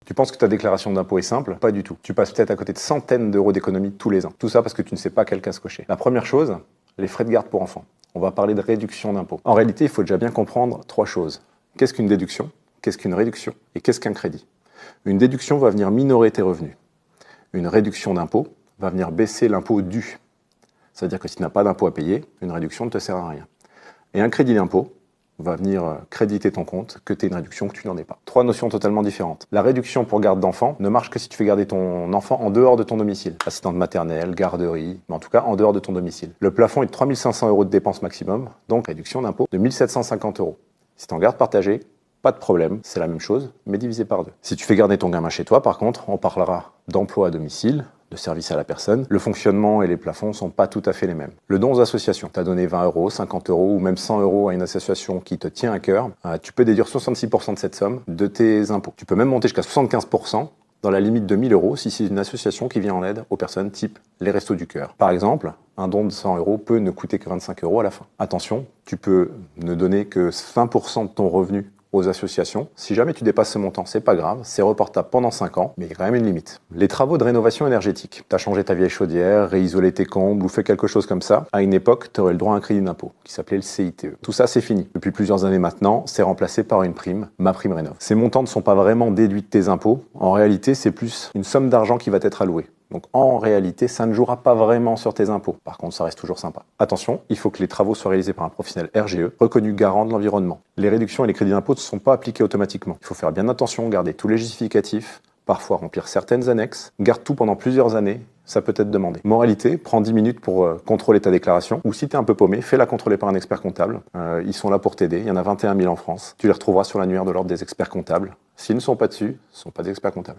Tu penses que ta déclaration d'impôt est simple? Pas du tout. Tu passes peut-être à côté de centaines d'euros d'économies tous les ans. Tout ça parce que tu ne sais pas quelle case cocher. La première chose, les frais de garde pour enfants. On va parler de réduction d'impôt. En réalité, il faut déjà bien comprendre trois choses. Qu'est-ce qu'une déduction? Qu'est-ce qu'une réduction? Et qu'est-ce qu'un crédit? Une déduction va venir minorer tes revenus. Une réduction d'impôt va venir baisser l'impôt dû. C'est-à-dire que si tu n'as pas d'impôt à payer, une réduction ne te sert à rien. Et un crédit d'impôt va venir créditer ton compte, que tu aies une réduction, que tu n'en aies pas. Trois notions totalement différentes. La réduction pour garde d'enfant ne marche que si tu fais garder ton enfant en dehors de ton domicile. Assistante maternelle, garderie, mais en tout cas en dehors de ton domicile. Le plafond est de 3 500 € de dépenses maximum, donc réduction d'impôt de 1 750 €. Si tu en garde partagée, pas de problème, c'est la même chose, mais divisé par deux. Si tu fais garder ton gamin chez toi, par contre, on parlera d'emploi à domicile, de service à la personne. Le fonctionnement et les plafonds ne sont pas tout à fait les mêmes. Le don aux associations, tu as donné 20 €, 50 € ou même 100 € à une association qui te tient à cœur, tu peux déduire 66% de cette somme de tes impôts. Tu peux même monter jusqu'à 75% dans la limite de 1 000 € si c'est une association qui vient en aide aux personnes type les Restos du Cœur. Par exemple, un don de 100 € peut ne coûter que 25 € à la fin. Attention, tu peux ne donner que 20% de ton revenu aux associations. Si jamais tu dépasses ce montant, c'est pas grave, c'est reportable pendant 5 ans, mais il y a quand même une limite. Les travaux de rénovation énergétique. Tu as changé ta vieille chaudière, réisolé tes combles ou fait quelque chose comme ça. À une époque, tu aurais le droit à un crédit d'impôt qui s'appelait le CITE. Tout ça, c'est fini. Depuis plusieurs années maintenant, c'est remplacé par une prime, MaPrimeRénov'. Ces montants ne sont pas vraiment déduits de tes impôts. En réalité, c'est plus une somme d'argent qui va t'être allouée. Donc en réalité, ça ne jouera pas vraiment sur tes impôts. Par contre, ça reste toujours sympa. Attention, il faut que les travaux soient réalisés par un professionnel RGE, reconnu garant de l'environnement. Les réductions et les crédits d'impôt ne sont pas appliqués automatiquement. Il faut faire bien attention, garder tous les justificatifs, parfois remplir certaines annexes, garde tout pendant plusieurs années, ça peut être demandé. Moralité, prends 10 minutes pour contrôler ta déclaration, ou si tu es un peu paumé, fais-la contrôler par un expert comptable. Ils sont là pour t'aider, il y en a 21 000 en France. Tu les retrouveras sur l'annuaire de l'ordre des experts comptables. S'ils ne sont pas dessus, ce ne sont pas des experts comptables.